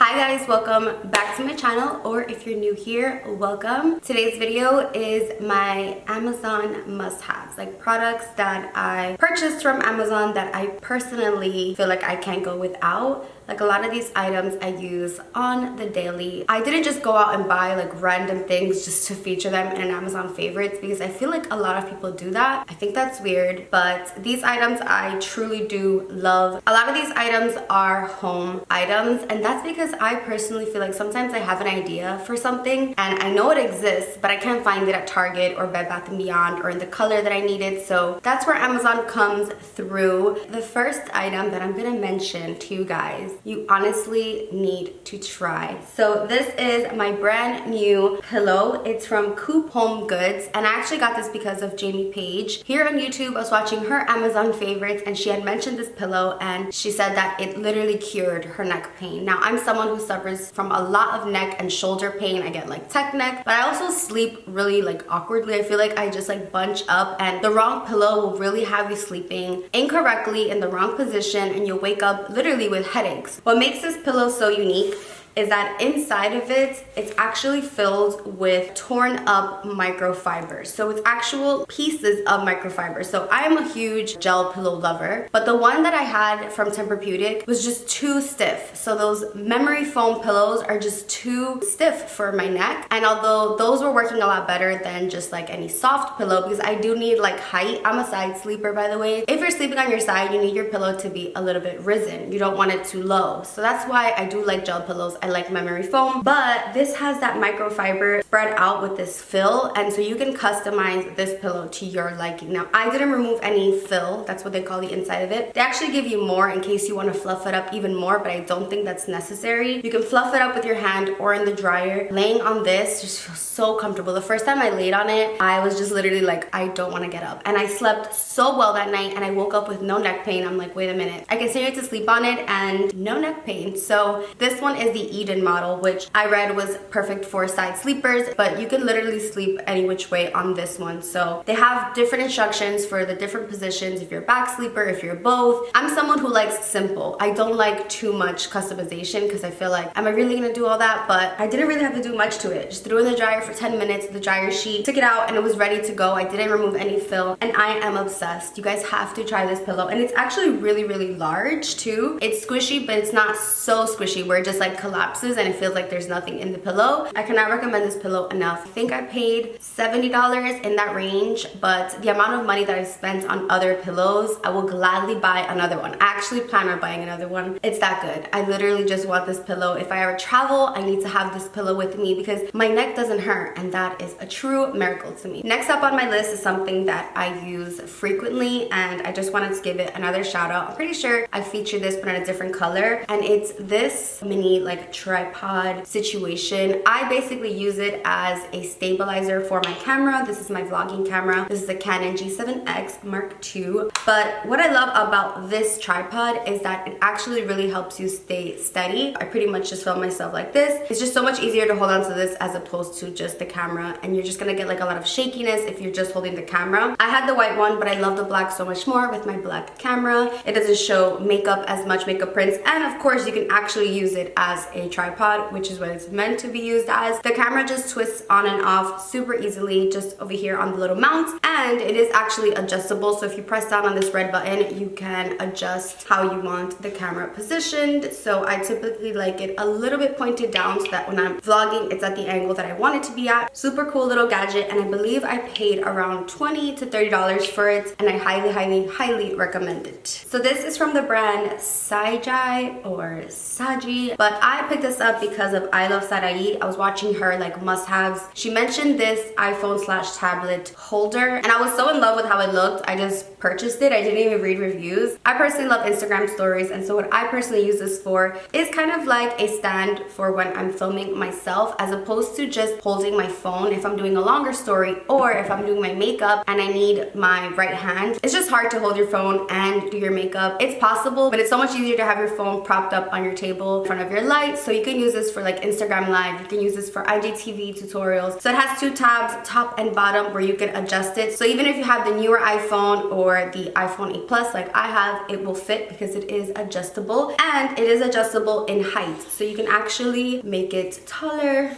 Hi guys, welcome back to my channel, or if you're new here, welcome. Today's video is my Amazon must-haves, like products that I purchased from Amazon that I personally feel like I can't go without. Like a lot of these items I use on the daily. I didn't just go out and buy like random things just to feature them in Amazon favorites because I feel like a lot of people do that. I think that's weird, but these items I truly do love. A lot of these items are home items, and that's because I personally feel like sometimes I have an idea for something and I know it exists, but I can't find it at Target or Bed Bath & Beyond or in the color that I needed. So that's where Amazon comes through. The first item that I'm gonna mention to you guys, you honestly need to try. So this is my brand new pillow. It's from Coop Home Goods, and I actually got this because of Jamie Page. Here on YouTube, I was watching her Amazon favorites and she had mentioned this pillow and she said that it literally cured her neck pain. Now, I'm someone who suffers from a lot of neck and shoulder pain. I get like tech neck, but I also sleep really like awkwardly. I feel like I just like bunch up, and the wrong pillow will really have you sleeping incorrectly in the wrong position and you'll wake up literally with headaches. What makes this pillow so unique is that inside of it, it's actually filled with torn up microfibers. So it's actual pieces of microfibers. So I am a huge gel pillow lover, but the one that I had from Tempur-Pedic was just too stiff. So those memory foam pillows are just too stiff for my neck. And although those were working a lot better than just like any soft pillow, because I do need like height. I'm a side sleeper, by the way. If you're sleeping on your side, you need your pillow to be a little bit risen. You don't want it too low. So that's why I do like gel pillows. I like memory foam, but this has that microfiber spread out with this fill, and so you can customize this pillow to your liking. Now, I didn't remove any fill. That's what they call the inside of it. They actually give you more in case you want to fluff it up even more, but I don't think that's necessary. You can fluff it up with your hand or in the dryer. Laying on this just feels so comfortable. The first time I laid on it, I was just literally like, I don't want to get up. And I slept so well that night, and I woke up with no neck pain. I'm like, wait a minute. I continued to sleep on it and no neck pain. So this one is the Eden model, which I read was perfect for side sleepers, but you can literally sleep any which way on this one. So they have different instructions for the different positions, if you're a back sleeper, if you're both. I'm someone who likes simple. I don't like too much customization because I feel like, am I really gonna do all that? But I didn't really have to do much to it. Just threw in the dryer for 10 minutes, the dryer sheet, took it out, and it was ready to go. I didn't remove any fill, and I am obsessed. You guys have to try this pillow, and it's actually really, really large too. It's squishy, but it's not so squishy where it just like collapses and it feels like there's nothing in the pillow. I cannot recommend this pillow enough. I think I paid $70 in that range, but the amount of money that I've spent on other pillows, I will gladly buy another one. I actually plan on buying another one. It's that good. I literally just want this pillow. If I ever travel, I need to have this pillow with me because my neck doesn't hurt, and that is a true miracle to me. Next up on my list is something that I use frequently, and I just wanted to give it another shout out. I'm pretty sure I featured this but in a different color, and it's this mini like tripod situation. I basically use it as a stabilizer for my camera. This is my vlogging camera. This is a Canon G7X Mark II. But what I love about this tripod is that it actually really helps you stay steady. I pretty much just film myself like this. It's just so much easier to hold on to this as opposed to just the camera, and you're just gonna get like a lot of shakiness if you're just holding the camera. I had the white one, but I love the black so much more with my black camera. It doesn't show makeup as much, makeup prints, and of course you can actually use it as a tripod, which is what it's meant to be used as. The camera just twists on and off super easily just over here on the little mount, and it is actually adjustable. So if you press down on this red button, you can adjust how you want the camera positioned. So I typically like it a little bit pointed down so that when I'm vlogging, it's at the angle that I want it to be at. Super cool little gadget, and I believe I paid around $20 to $30 for it, and I highly, highly, highly recommend it. So this is from the brand Saiji or Saiji, but I picked this up because of I Love Sarai. I was watching her like must-haves. She mentioned this iPhone/tablet holder, and I was so in love with how it looked. I just purchased it. I didn't even read reviews. I personally love Instagram stories, and so what I personally use this for is kind of like a stand for when I'm filming myself, as opposed to just holding my phone if I'm doing a longer story or if I'm doing my makeup and I need my right hand. It's just hard to hold your phone and do your makeup. It's possible, but it's so much easier to have your phone propped up on your table in front of your light light, so you can use this for like Instagram Live, you can use this for IGTV tutorials. So it has 2 tabs, top and bottom, where you can adjust it. So even if you have the newer iPhone or the iPhone 8 Plus like I have, it will fit because it is adjustable, and it is adjustable in height. So you can actually make it taller,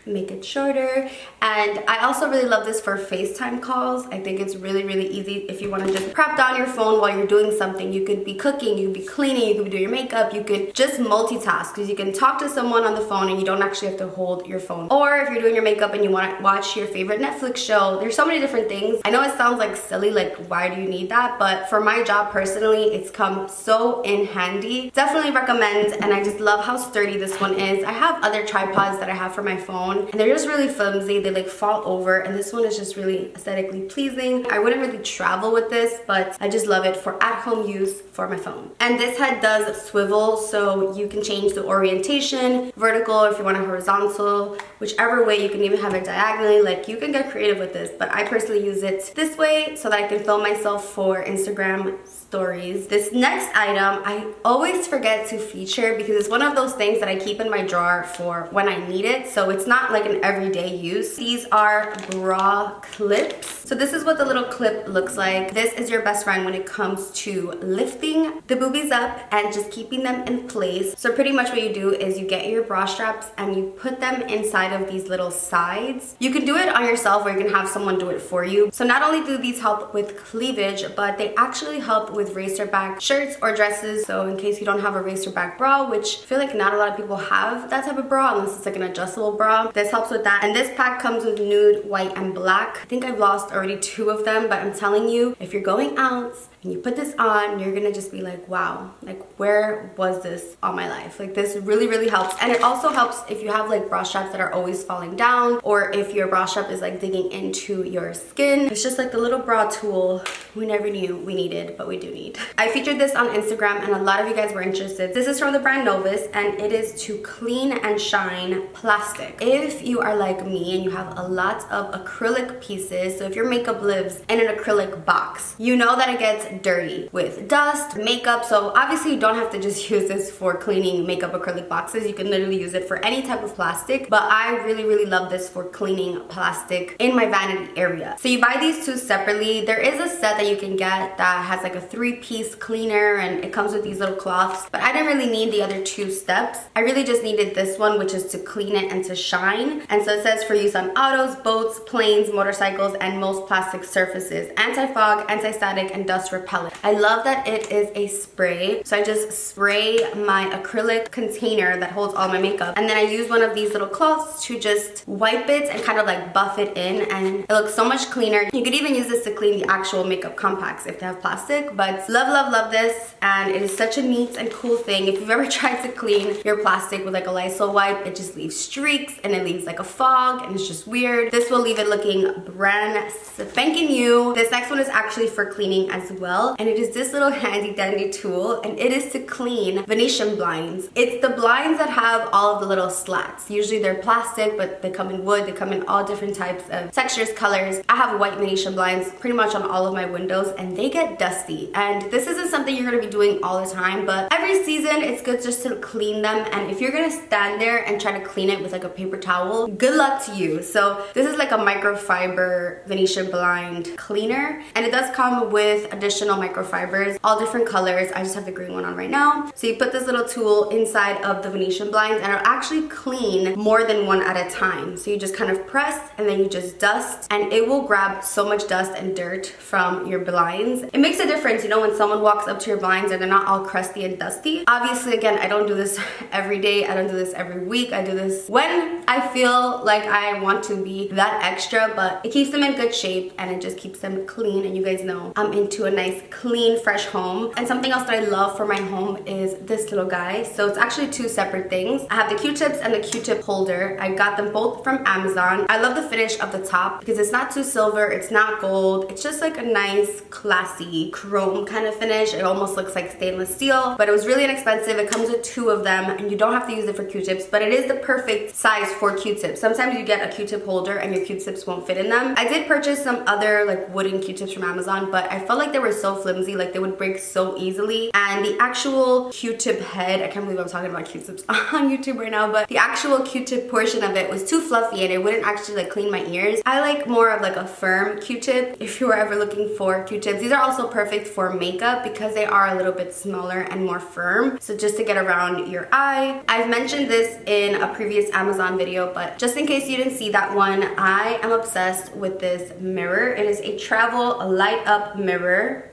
make it shorter. And I also really love this for FaceTime calls. I think it's really, really easy if you want to just prop down your phone while you're doing something. You could be cooking, you could be cleaning, you could be doing your makeup, you could just multitask, because you can talk to someone on the phone and you don't actually have to hold your phone. Or if you're doing your makeup and you want to watch your favorite Netflix show, there's so many different things. I know it sounds like silly, like why do you need that? But for my job personally, it's come so in handy. Definitely recommend, and I just love how sturdy this one is. I have other tripods that I have for my phone, and they're just really flimsy. They like fall over, and this one is just really aesthetically pleasing. I wouldn't really travel with this, but I just love it for at-home use for my phone. And this head does swivel, so you can change the orientation, vertical if you want a horizontal, whichever way. You can even have it diagonally. Like, you can get creative with this, but I personally use it this way so that I can film myself for Instagram stories. This next item I always forget to feature because it's one of those things that I keep in my drawer for when I need it, so it's not like an everyday use. These are bra clips. So this is what the little clip looks like. This is your best friend when it comes to lifting the boobies up and just keeping them in place. So pretty much what you do is you get your bra straps and you put them inside of these little sides. You can do it on yourself, or you can have someone do it for you. So not only do these help with cleavage, but they actually help with racer back shirts or dresses. So in case you don't have a racer back bra, which I feel like not a lot of people have that type of bra unless it's like an adjustable bra, this helps with that. And this pack comes with nude, white, and black. I think I've lost already 2 of them, but I'm telling you, if you're going out and you put this on, you're gonna just be like, wow, like where was this all my life? Like, this really, really helps. And it also helps if you have like bra straps that are always falling down, or if your bra strap is like digging into your skin. It's just like the little bra tool we never knew we needed, but we do need. I featured this on Instagram and a lot of you guys were interested. This is from the brand Novus, and it is to clean and shine plastic. If you are like me and you have a lot of acrylic pieces, so if your makeup lives in an acrylic box, you know that it gets dirty with dust, makeup. So obviously you don't have to just use this for cleaning makeup acrylic boxes. You can literally use it for any type of plastic, but I really, really love this for cleaning plastic in my vanity area. So you buy these 2 separately. There is a set that you can get that has like a 3-piece cleaner, and it comes with these little cloths, but I didn't really need the other 2 steps. I really just needed this one, which is to clean it and to shine. And so it says for use on autos, boats, planes, motorcycles, and most plastic surfaces. Anti-fog, anti-static, and dust repellent. I love that it is a spray. So I just spray my acrylic container that holds all my makeup, and then I use one of these little cloths to just wipe it and kind of like buff it in, and it looks so much cleaner. You could even use this to clean the actual makeup compacts if they have plastic, but love, love, love this. And it is such a neat and cool thing. If you've ever tried to clean your plastic with like a Lysol wipe, it just leaves streaks and it leaves like a fog, and it's just weird. This will leave it looking brand spanking new. This next one is actually for cleaning as well, and it is this little handy dandy tool, and it is to clean Venetian blinds. It's the blinds that have all of the little slats. Usually they're plastic, but they come in wood, they come in all different types of textures, colors. I have white Venetian blinds pretty much on all of my windows, and they get dusty. And this isn't something you're gonna be doing all the time, but every season it's good just to clean them. And if you're gonna stand there and try to clean it with like a paper towel, good luck to you. So this is like a microfiber Venetian blind cleaner, and it does come with additional microfibers, all different colors. I just have the green one on right now. So you put this little tool inside of the Venetian blinds, and it'll actually clean more than one at a time. So you just kind of press and then you just dust, and it will grab so much dust and dirt from your blinds. It makes a difference, you know, when someone walks up to your blinds and they're not all crusty and dusty. Obviously, again, I don't do this every day. I don't do this every week. I do this when I feel like I want to be that extra, but it keeps them in good shape and it just keeps them clean. And you guys know I'm into a nice, clean, fresh home. And something else that I love for my home is this little guy. So it's actually 2 separate things. I have the Q-tips and the Q-tip holder. I got them both from Amazon. I love the finish of the top because it's not too silver, it's not gold. It's just like a nice, classy chrome kind of finish. It almost looks like stainless steel, but it was really inexpensive. It comes with 2 of them, and you don't have to use it for Q-tips, but it is the perfect size for Q-tips. Sometimes you get a Q-tip holder and your Q-tips won't fit in them. I did purchase some other like wooden Q-tips from Amazon, but I felt like they were so flimsy, like they would break so easily. And the actual Q-tip head, I can't believe I'm talking about Q-tips on YouTube right now, but the actual Q-tip portion of it was too fluffy and it wouldn't actually like clean my ears. I like more of like a firm Q-tip if you were ever looking for Q-tips. These are also perfect for makeup because they are a little bit smaller and more firm. So just to get around your eye. I've mentioned this in a previous Amazon video, but just in case you didn't see that one, I am obsessed with this mirror. It is a travel light up mirror.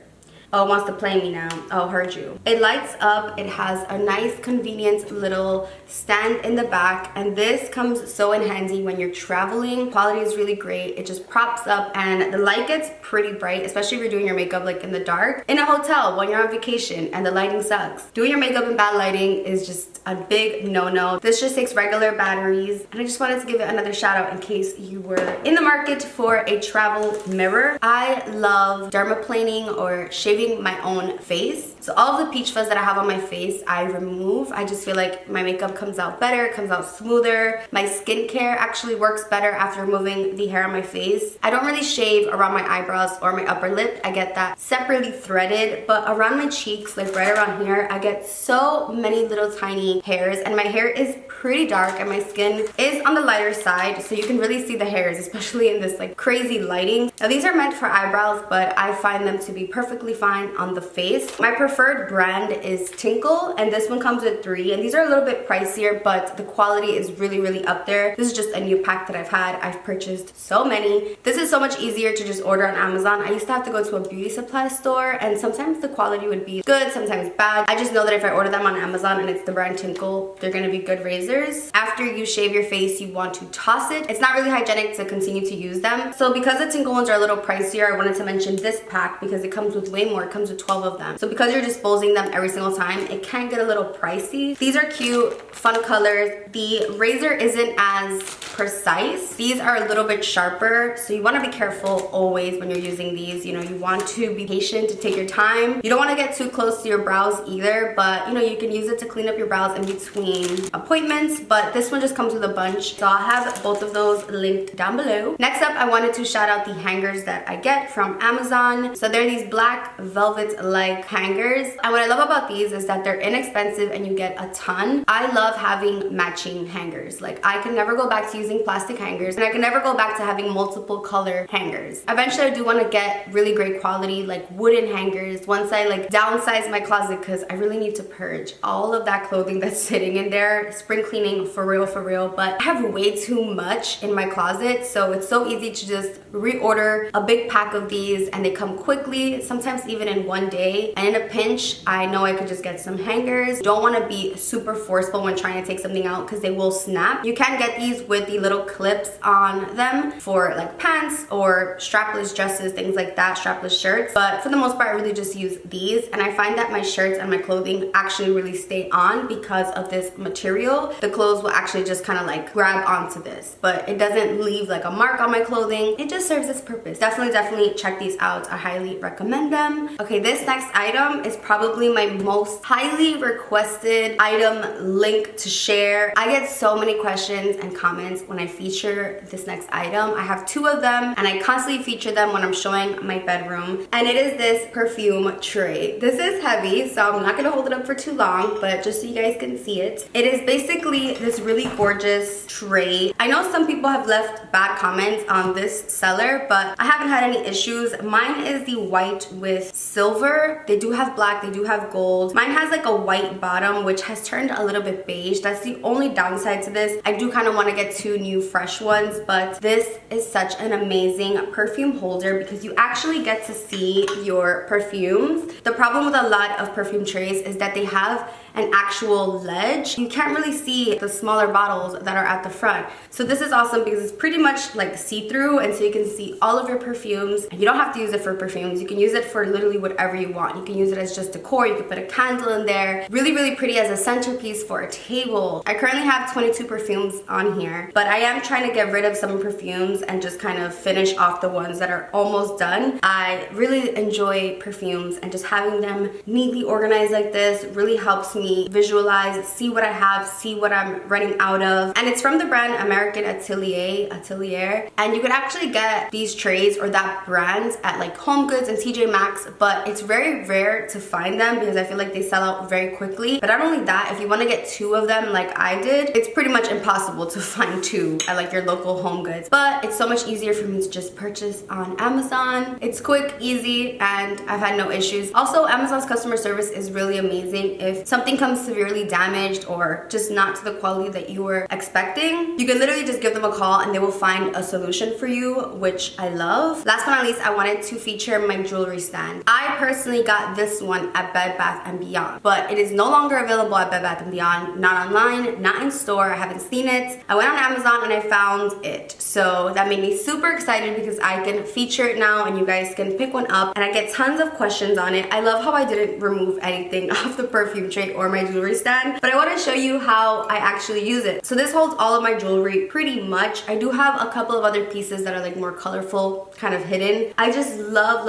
Oh, it wants to play me now. Oh, heard you. It lights up. It has a nice, convenient little stand in the back. And this comes so in handy when you're traveling. Quality is really great. It just props up and the light gets pretty bright, especially if you're doing your makeup like in the dark. In a hotel when you're on vacation and the lighting sucks. Doing your makeup in bad lighting is just a big no-no. This just takes regular batteries. And I just wanted to give it another shout out in case you were in the market for a travel mirror. I love dermaplaning or shaving my own face. So all of the peach fuzz that I have on my face, I remove. I just feel like my makeup comes out better, it comes out smoother. My skincare actually works better after removing the hair on my face. I don't really shave around my eyebrows or my upper lip. I get that separately threaded, but around my cheeks, like right around here, I get so many little tiny hairs, and my hair is pretty dark and my skin is on the lighter side, so you can really see the hairs, especially in this like crazy lighting. Now these are meant for eyebrows, but I find them to be perfectly fine on the face. My preferred brand is Tinkle, and this one comes with 3, and these are a little bit pricier, but the quality is really up there. This is just a new pack that I've had. I've purchased so many. This is so much easier to just order on Amazon. I used to have to go to a beauty supply store, and sometimes the quality would be good, sometimes bad. I just know that if I order them on Amazon and it's the brand Tinkle, they're gonna be good razors. After you shave your face, you want to toss it. It's not really hygienic to continue to use them. So because the Tinkle ones are a little pricier, I wanted to mention this pack because it comes with way more. It comes with 12 of them. So because you're disposing them every single time, it can get a little pricey. These are cute, fun colors. The razor isn't as precise. These are a little bit sharper, so you want to be careful always when you're using these. You know, you want to be patient, to take your time. You don't want to get too close to your brows either, but you know, you can use it to clean up your brows in between appointments. But this one just comes with a bunch, so I'll have both of those linked down below. Next up, I wanted to shout out the hangers that I get from Amazon. So they're these black velvet like hangers, and what I love about these is that they're inexpensive and you get a ton. I love having matching hangers. Like I can never go back to using plastic hangers, and I can never go back to having multiple color hangers. Eventually I do want to get really great quality like wooden hangers once I like downsize my closet, because I really need to purge all of that clothing that's sitting in there. Spring cleaning for real, but I have way too much in my closet, so it's so easy to just reorder a big pack of these, and they come quickly, sometimes even in one day. And in a pinch, I know I could just get some hangers. Don't want to be super forceful when trying to take something out because they will snap. You can get these with the little clips on them for like pants or strapless dresses, things like that, strapless shirts. But for the most part, I really just use these, and I find that my shirts and my clothing actually really stay on because of this material. The clothes will actually just kind of like grab onto this, but it doesn't leave like a mark on my clothing. It just serves its purpose. Definitely check these out. I highly recommend them. Okay, this next item is probably my most highly requested item link to share. I get so many questions and comments when I feature this next item. I have 2 of them, and I constantly feature them when I'm showing my bedroom, and it is this perfume tray. This is heavy, so I'm not gonna hold it up for too long, but just so you guys can see it. It is basically this really gorgeous tray. I know some people have left bad comments on this seller, but I haven't had any issues. Mine is the white with silver. They do have black, they do have gold. Mine has like a white bottom, which has turned a little bit beige. That's the only downside to this. I do kind of want to get 2 new fresh ones, but this is such an amazing perfume holder because you actually get to see your perfumes. The problem with a lot of perfume trays is that they have an actual ledge. You can't really see the smaller bottles that are at the front. So this is awesome because it's pretty much like see-through, and so you can see all of your perfumes. And you don't have to use it for perfumes. You can use it for literally whatever you want. You can use it as just decor. You can put a candle in there. Really pretty as a centerpiece for a table. I currently have 22 perfumes on here, but I am trying to get rid of some perfumes and just kind of finish off the ones that are almost done. I really enjoy perfumes, and just having them neatly organized like this really helps me me visualize, see what I have, see what I'm running out of. And it's from the brand American Atelier. And you could actually get these trays or that brand at like Home Goods and TJ Maxx, but it's very rare to find them because I feel like they sell out very quickly. But not only that, if you want to get 2 of them like I did, it's pretty much impossible to find 2 at like your local Home Goods. But it's so much easier for me to just purchase on Amazon. It's quick, easy, and I've had no issues. Also, Amazon's customer service is really amazing. If something comes severely damaged or just not to the quality that you were expecting, you can literally just give them a call and they will find a solution for you, which I love. Last but not least, I wanted to feature my jewelry stand. I personally got this one at Bed Bath & Beyond, but it is no longer available at Bed Bath & Beyond, not online, not in store. I haven't seen it. I went on Amazon and I found it. So that made me super excited because I can feature it now and you guys can pick one up and I get tons of questions on it. I love how I didn't remove anything off the perfume tray or my jewelry stand, but I want to show you how I actually use it. So this holds all of my jewelry pretty much. I do have a couple of other pieces that are like more colorful, kind of hidden. I just love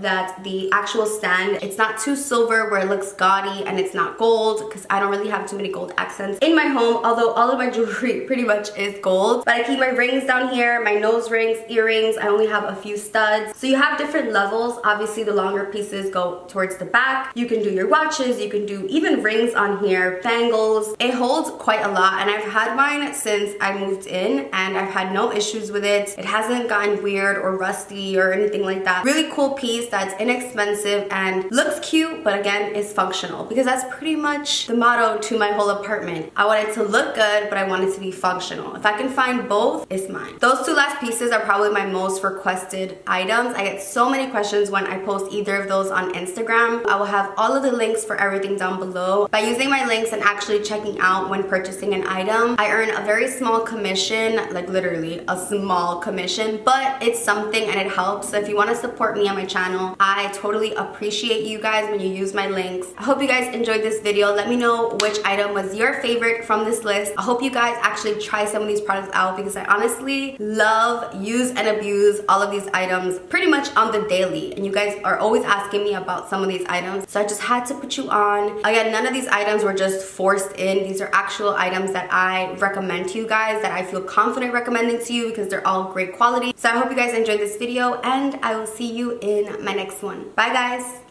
that the actual stand, it's not too silver where it looks gaudy, and it's not gold because I don't really have too many gold accents in my home, although all of my jewelry pretty much is gold. But I keep my rings down here, my nose rings, earrings. I only have a few studs. So you have different levels. Obviously the longer pieces go towards the back. You can do your watches, you can do even rings on here, bangles. It holds quite a lot, and I've had mine since I moved in and I've had no issues with it. It hasn't gotten weird or rusty or anything like that. Really cool piece that's inexpensive and looks cute, but again is functional, because that's pretty much the motto to my whole apartment. I want it to look good, but I want it to be functional. If I can find both, it's mine. Those 2 last pieces are probably my most requested items. I get so many questions when I post either of those on Instagram. I will have all of the links for everything down below. By using my links and actually checking out when purchasing an item, I earn a very small commission, like literally a small commission, but it's something and it helps. So if you want to support me on my channel, I totally appreciate you guys when you use my links. I hope you guys enjoyed this video. Let me know which item was your favorite from this list. I hope you guys actually try some of these products out because I honestly love, use, and abuse all of these items pretty much on the daily. And you guys are always asking me about some of these items, so I just had to put you on. Again, none of these items were just forced in. These are actual items that I recommend to you guys, that I feel confident recommending to you because they're all great quality. So I hope you guys enjoyed this video and I will see you in my next one. Bye guys.